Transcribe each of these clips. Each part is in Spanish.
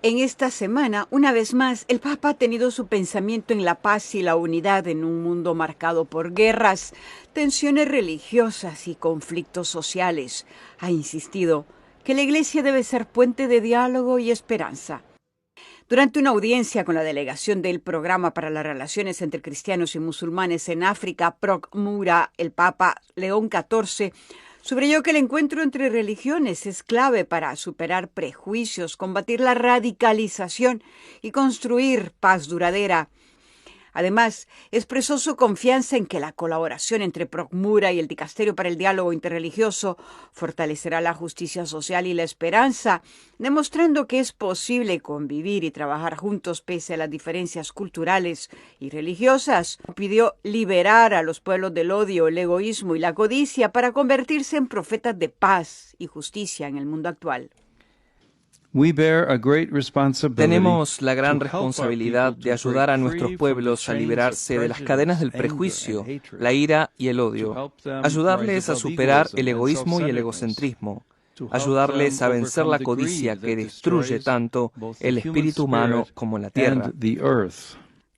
En esta semana, una vez más, el Papa ha tenido su pensamiento en la paz y la unidad en un mundo marcado por guerras, tensiones religiosas y conflictos sociales. Ha insistido que la Iglesia debe ser puente de diálogo y esperanza. Durante una audiencia con la delegación del Programa para las Relaciones entre Cristianos y Musulmanes en África, PROC-MURA, el Papa León XIV subrayó que el encuentro entre religiones es clave para superar prejuicios, combatir la radicalización y construir paz duradera. Además, expresó su confianza en que la colaboración entre PROC-MURA y el Dicasterio para el Diálogo Interreligioso fortalecerá la justicia social y la esperanza, demostrando que es posible convivir y trabajar juntos pese a las diferencias culturales y religiosas. Pidió liberar a los pueblos del odio, el egoísmo y la codicia para convertirse en profetas de paz y justicia en el mundo actual. Tenemos la gran responsabilidad de ayudar a nuestros pueblos a liberarse de las cadenas del prejuicio, la ira y el odio, ayudarles a superar el egoísmo y el egocentrismo, ayudarles a vencer la codicia que destruye tanto el espíritu humano como la tierra.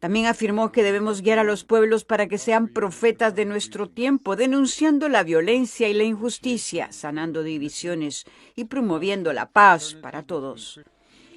También afirmó que debemos guiar a los pueblos para que sean profetas de nuestro tiempo, denunciando la violencia y la injusticia, sanando divisiones y promoviendo la paz para todos.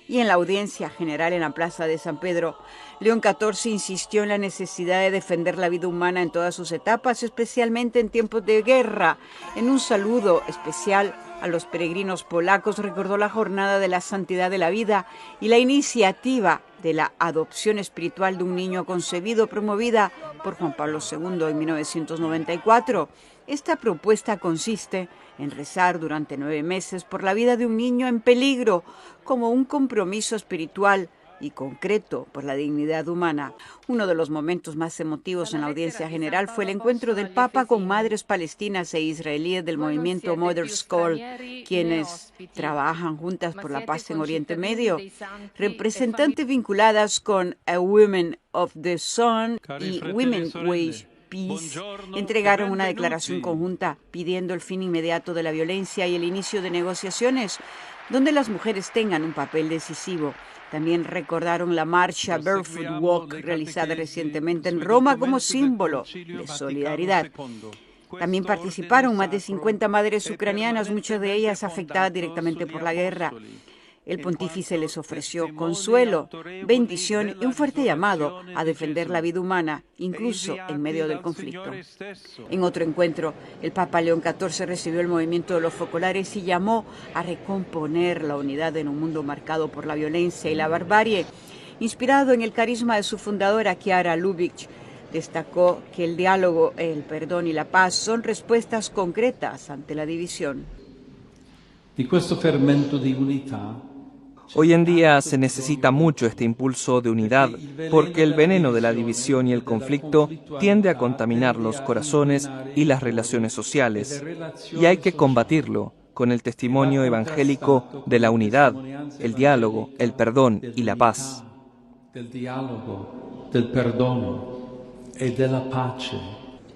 Y en la audiencia general en la Plaza de San Pedro, León XIV insistió en la necesidad de defender la vida humana en todas sus etapas, especialmente en tiempos de guerra. En un saludo especial a los peregrinos polacos, recordó la Jornada de la Santidad de la Vida y la iniciativa de la adopción espiritual de un niño concebido, promovida por Juan Pablo II en 1994. Esta propuesta consiste en rezar durante 9 meses por la vida de un niño en peligro, como un compromiso espiritual y concreto por la dignidad humana. Uno de los momentos más emotivos en la audiencia general fue el encuentro del Papa con madres palestinas e israelíes del movimiento Mother's Call, quienes trabajan juntas por la paz en Oriente Medio. Representantes vinculadas con A Women of the Sun y Women Wage Peace entregaron una declaración conjunta pidiendo el fin inmediato de la violencia y el inicio de negociaciones donde las mujeres tengan un papel decisivo. También recordaron la marcha Barefoot Walk realizada recientemente en Roma como símbolo de solidaridad. También participaron más de 50 madres ucranianas, muchas de ellas afectadas directamente por la guerra. El pontífice les ofreció consuelo, bendición y un fuerte llamado a defender la vida humana, incluso en medio del conflicto. En otro encuentro, el Papa León XIV recibió el movimiento de los focolares y llamó a recomponer la unidad en un mundo marcado por la violencia y la barbarie. Inspirado en el carisma de su fundadora, Chiara Lubich, destacó que el diálogo, el perdón y la paz son respuestas concretas ante la división. Hoy en día se necesita mucho este impulso de unidad, porque el veneno de la división y el conflicto tiende a contaminar los corazones y las relaciones sociales, y hay que combatirlo con el testimonio evangélico de la unidad, el diálogo, el perdón y la paz.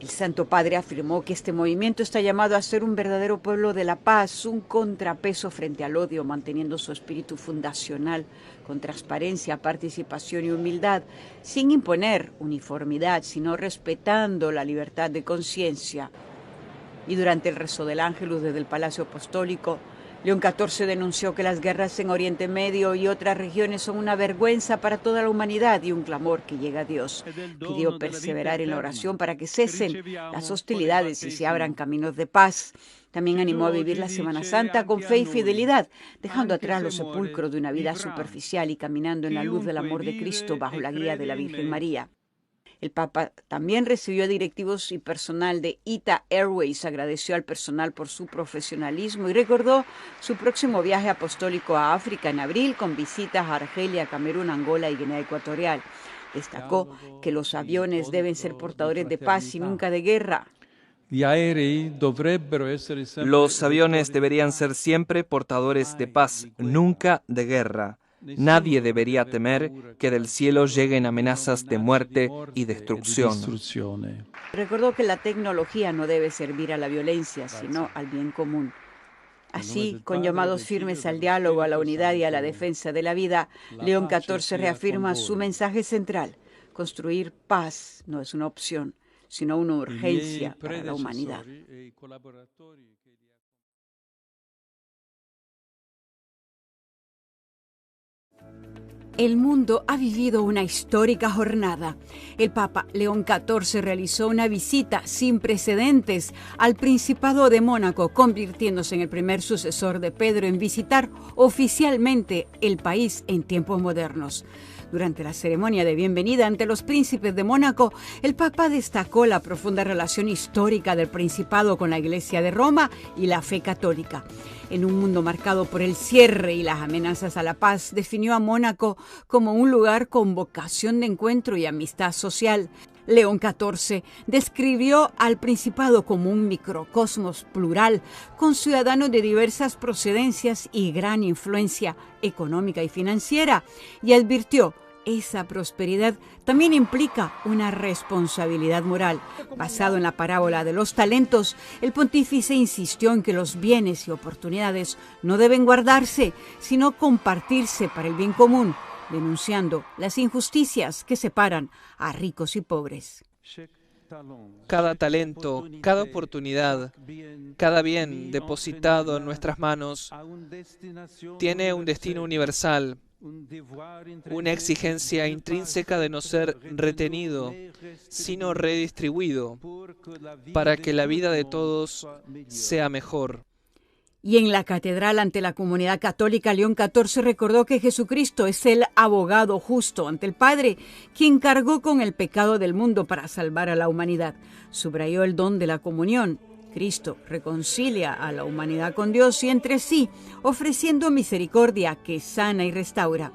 El Santo Padre afirmó que este movimiento está llamado a ser un verdadero pueblo de la paz, un contrapeso frente al odio, manteniendo su espíritu fundacional con transparencia, participación y humildad, sin imponer uniformidad, sino respetando la libertad de conciencia. Y durante el rezo del Ángelus desde el Palacio Apostólico, León XIV denunció que las guerras en Oriente Medio y otras regiones son una vergüenza para toda la humanidad y un clamor que llega a Dios. Pidió perseverar en la oración para que cesen las hostilidades y se abran caminos de paz. También animó a vivir la Semana Santa con fe y fidelidad, dejando atrás los sepulcros de una vida superficial y caminando en la luz del amor de Cristo bajo la guía de la Virgen María. El Papa también recibió directivos y personal de ITA Airways, agradeció al personal por su profesionalismo y recordó su próximo viaje apostólico a África en abril con visitas a Argelia, Camerún, Angola y Guinea Ecuatorial. Destacó que los aviones deben ser portadores de paz y nunca de guerra. Los aviones deberían ser siempre portadores de paz, nunca de guerra. Nadie debería temer que del cielo lleguen amenazas de muerte y destrucción. Recordó que la tecnología no debe servir a la violencia, sino al bien común. Así, con llamados firmes al diálogo, a la unidad y a la defensa de la vida, León XIV reafirma su mensaje central: construir paz no es una opción, sino una urgencia para la humanidad. El mundo ha vivido una histórica jornada. El Papa León XIV realizó una visita sin precedentes al Principado de Mónaco, convirtiéndose en el primer sucesor de Pedro en visitar oficialmente el país en tiempos modernos. Durante la ceremonia de bienvenida ante los príncipes de Mónaco, el Papa destacó la profunda relación histórica del Principado con la Iglesia de Roma y la fe católica. En un mundo marcado por el cierre y las amenazas a la paz, definió a Mónaco como un lugar con vocación de encuentro y amistad social. León XIV describió al Principado como un microcosmos plural, con ciudadanos de diversas procedencias y gran influencia económica y financiera, y advirtió: esa prosperidad también implica una responsabilidad moral. Basado en la parábola de los talentos, el pontífice insistió en que los bienes y oportunidades no deben guardarse, sino compartirse para el bien común, denunciando las injusticias que separan a ricos y pobres. Cada talento, cada oportunidad, cada bien depositado en nuestras manos tiene un destino universal, una exigencia intrínseca de no ser retenido, sino redistribuido, para que la vida de todos sea mejor. Y en la catedral ante la comunidad católica, León XIV recordó que Jesucristo es el abogado justo ante el Padre, quien cargó con el pecado del mundo para salvar a la humanidad. Subrayó el don de la comunión. Cristo reconcilia a la humanidad con Dios y entre sí, ofreciendo misericordia que sana y restaura.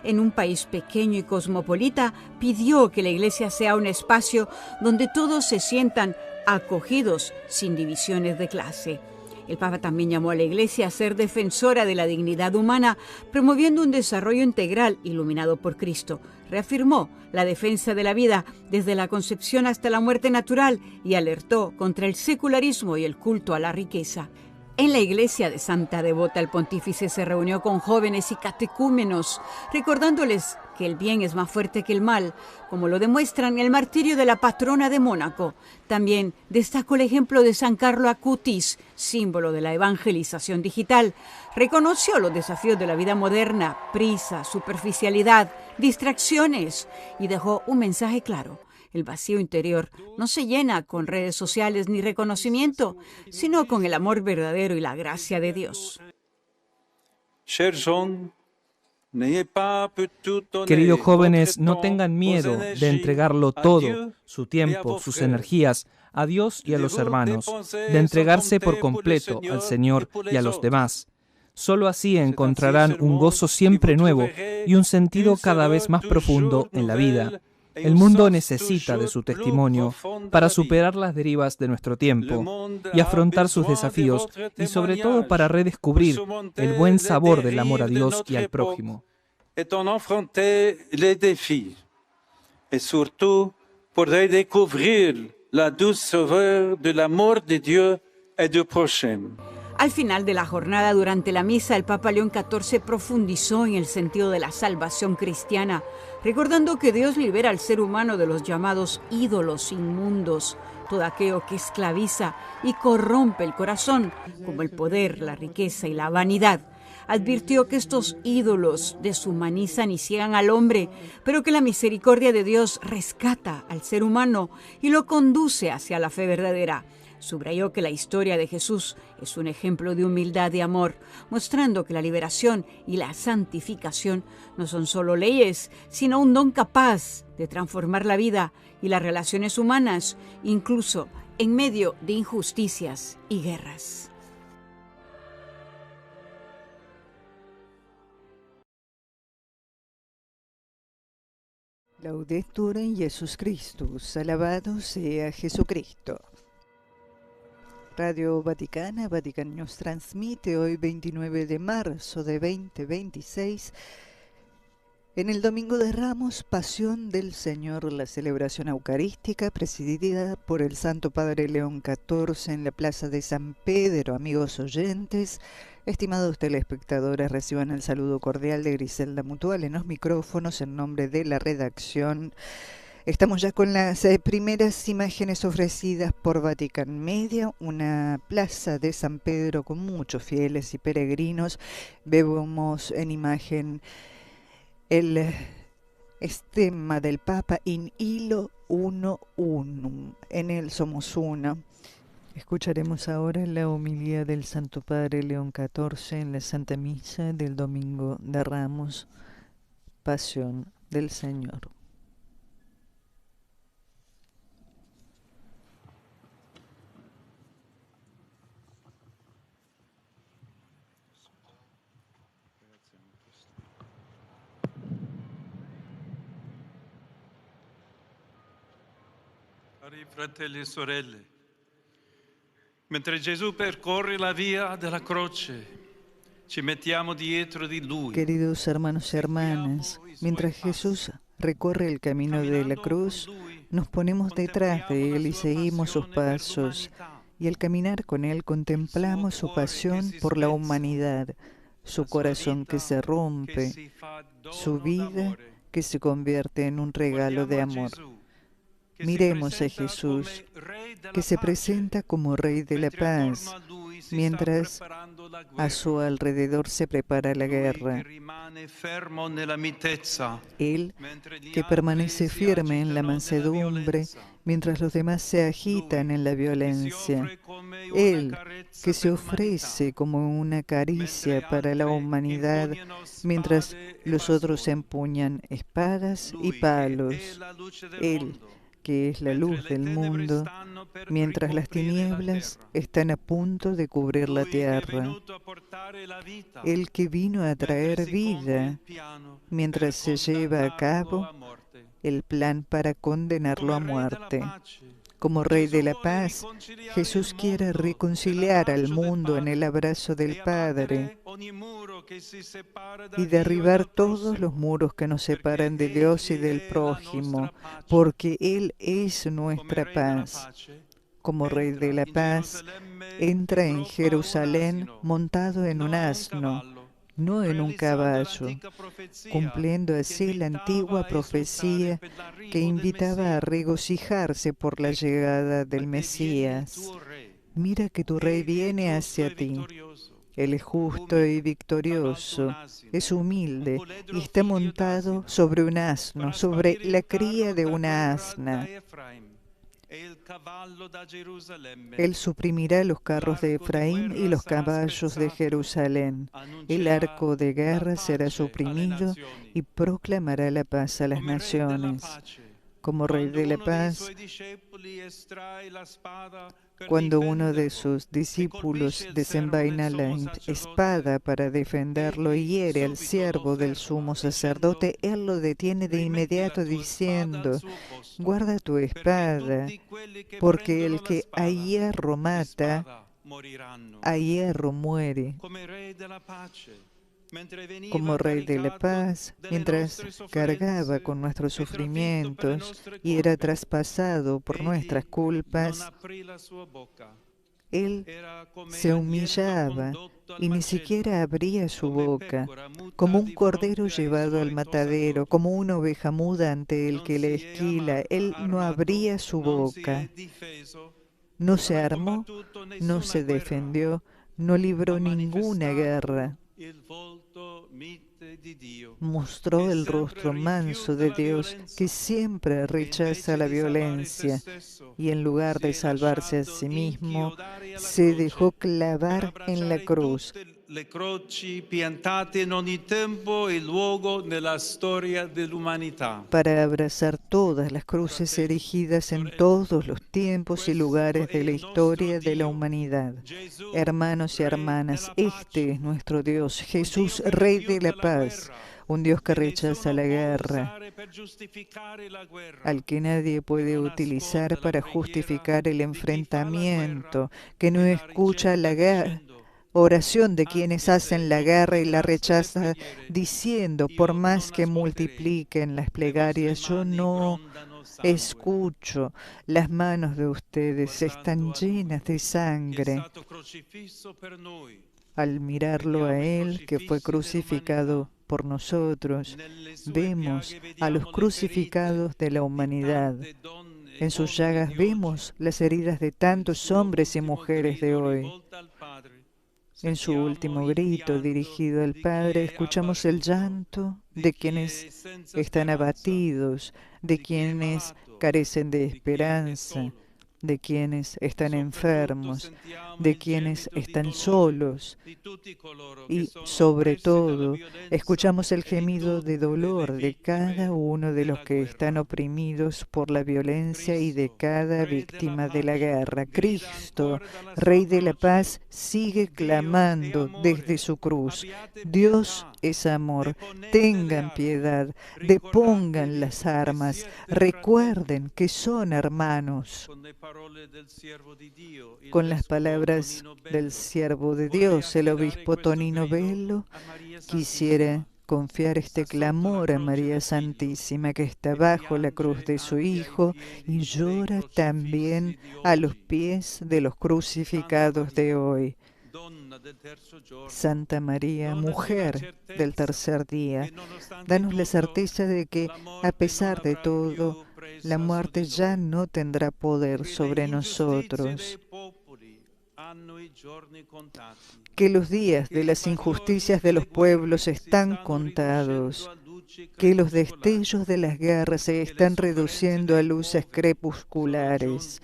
En un país pequeño y cosmopolita, pidió que la Iglesia sea un espacio donde todos se sientan acogidos sin divisiones de clase. El Papa también llamó a la Iglesia a ser defensora de la dignidad humana, promoviendo un desarrollo integral iluminado por Cristo. Reafirmó la defensa de la vida desde la concepción hasta la muerte natural y alertó contra el secularismo y el culto a la riqueza. En la iglesia de Santa Devota, el pontífice se reunió con jóvenes y catecúmenos, recordándoles que el bien es más fuerte que el mal, como lo demuestran el martirio de la patrona de Mónaco. También destacó el ejemplo de San Carlo Acutis, símbolo de la evangelización digital. Reconoció los desafíos de la vida moderna: prisa, superficialidad, distracciones, y dejó un mensaje claro: el vacío interior no se llena con redes sociales ni reconocimiento, sino con el amor verdadero y la gracia de Dios. Queridos jóvenes, no tengan miedo de entregarlo todo, su tiempo, sus energías, a Dios y a los hermanos, de entregarse por completo al Señor y a los demás. Solo así encontrarán un gozo siempre nuevo y un sentido cada vez más profundo en la vida. El mundo necesita de su testimonio para superar las derivas de nuestro tiempo y afrontar sus desafíos, y sobre todo para redescubrir el buen sabor del amor a Dios y al prójimo. Y surtout pour redécouvrir la douce saveur de l'amour de Dieu et du prochain. Al final de la jornada, durante la misa, el Papa León XIV profundizó en el sentido de la salvación cristiana, recordando que Dios libera al ser humano de los llamados ídolos inmundos, todo aquello que esclaviza y corrompe el corazón, como el poder, la riqueza y la vanidad. Advirtió que estos ídolos deshumanizan y ciegan al hombre, pero que la misericordia de Dios rescata al ser humano y lo conduce hacia la fe verdadera. Subrayó que la historia de Jesús es un ejemplo de humildad y amor, mostrando que la liberación y la santificación no son solo leyes, sino un don capaz de transformar la vida y las relaciones humanas, incluso en medio de injusticias y guerras. Laudetur Jesus Christus, alabado sea Jesucristo. Radio Vaticana, Vatican News transmite hoy 29 de marzo de 2026, en el Domingo de Ramos, Pasión del Señor, la celebración eucarística presidida por el Santo Padre León XIV en la Plaza de San Pedro. Amigos oyentes, estimados telespectadores, reciban el saludo cordial de Griselda Mutual en los micrófonos en nombre de la redacción. Estamos ya con las primeras imágenes ofrecidas por Vatican Media, una plaza de San Pedro con muchos fieles y peregrinos. Vemos en imagen el estemma del Papa in illo uno unum, en él somos uno. Escucharemos ahora la homilía del Santo Padre León XIV en la Santa Misa del Domingo de Ramos, Pasión del Señor. Cari fratelli e sorelle, mentre Gesù percorre la via della croce, ci mettiamo dietro di lui. Queridos hermanos y hermanas, mientras Jesús recorre el camino de la cruz, nos ponemos detrás de Él y seguimos sus pasos. Y al caminar con Él contemplamos su pasión por la humanidad, su corazón que se rompe, su vida que se convierte en un regalo de amor. Miremos a Jesús, que se presenta como Rey de la Paz, mientras a su alrededor se prepara la guerra. Él, que permanece firme en la mansedumbre, mientras los demás se agitan en la violencia. Él, que se ofrece como una caricia para la humanidad, mientras los otros empuñan espadas y palos. Él, que es la luz del mundo, mientras las tinieblas están a punto de cubrir la tierra. El que vino a traer vida, mientras se lleva a cabo el plan para condenarlo a muerte. Como Rey de la Paz, Jesús quiere reconciliar al mundo en el abrazo del Padre y derribar todos los muros que nos separan de Dios y del prójimo, porque Él es nuestra paz. Como Rey de la Paz, entra en Jerusalén montado en un asno, no en un caballo, cumpliendo así la antigua profecía que invitaba a regocijarse por la llegada del Mesías. Mira que tu Rey viene hacia ti. Él es justo y victorioso, es humilde y está montado sobre un asno, sobre la cría de una asna. Él suprimirá los carros de Efraín y los caballos de Jerusalén. El arco de guerra será suprimido y proclamará la paz a las naciones. Como Rey de la Paz, cuando uno de sus discípulos desenvaina la espada para defenderlo y hiere al siervo del sumo sacerdote, él lo detiene de inmediato diciendo: guarda tu espada, porque el que a hierro mata, a hierro muere. Como Rey de la Paz, mientras cargaba con nuestros sufrimientos y era traspasado por nuestras culpas, Él se humillaba y ni siquiera abría su boca, como un cordero llevado al matadero, como una oveja muda ante el que le esquila. Él no abría su boca, no se armó, no se defendió, no libró ninguna guerra. Mostró el rostro manso de Dios, que siempre rechaza la violencia, y en lugar de salvarse a sí mismo, se dejó clavar en la cruz. Le croci piantate in ogni tempo e luogo nella storia dell'umanità. Para abrazar todas las cruces erigidas en todos los tiempos y lugares de la historia de la humanidad. Hermanos y hermanas, este es nuestro Dios, Jesús, Rey de la paz, un Dios que rechaza la guerra, al que nadie puede utilizar para justificar el enfrentamiento, que no escucha la oración de quienes hacen la guerra y la rechaza, diciendo, por más que multipliquen las plegarias, yo no escucho. Las manos de ustedes están llenas de sangre. Al mirarlo a Él, que fue crucificado por nosotros, vemos a los crucificados de la humanidad. En sus llagas vemos las heridas de tantos hombres y mujeres de hoy. En su último grito dirigido al Padre, escuchamos el llanto de quienes están abatidos, de quienes carecen de esperanza, de quienes están enfermos, de quienes están solos y, sobre todo, escuchamos el gemido de dolor de cada uno de los que están oprimidos por la violencia y de cada víctima de la guerra. Cristo, Rey de la paz, sigue clamando desde su cruz. Dios es amor. Tengan piedad, depongan las armas, recuerden que son hermanos. Con las palabras del siervo de Dios, el obispo Tonino Bello, quisiera confiar este clamor a María Santísima, que está bajo la cruz de su Hijo y llora también a los pies de los crucificados de hoy. Santa María, mujer del tercer día, danos la certeza de que, a pesar de todo, la muerte ya no tendrá poder sobre nosotros. Que los días de las injusticias de los pueblos están contados, que los destellos de las guerras se están reduciendo a luces crepusculares,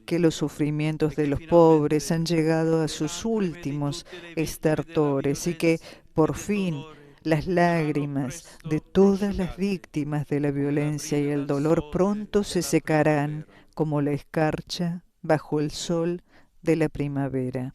que los sufrimientos de los pobres han llegado a sus últimos estertores y que, por fin, las lágrimas de todas las víctimas de la violencia y el dolor pronto se secarán como la escarcha bajo el sol de la primavera.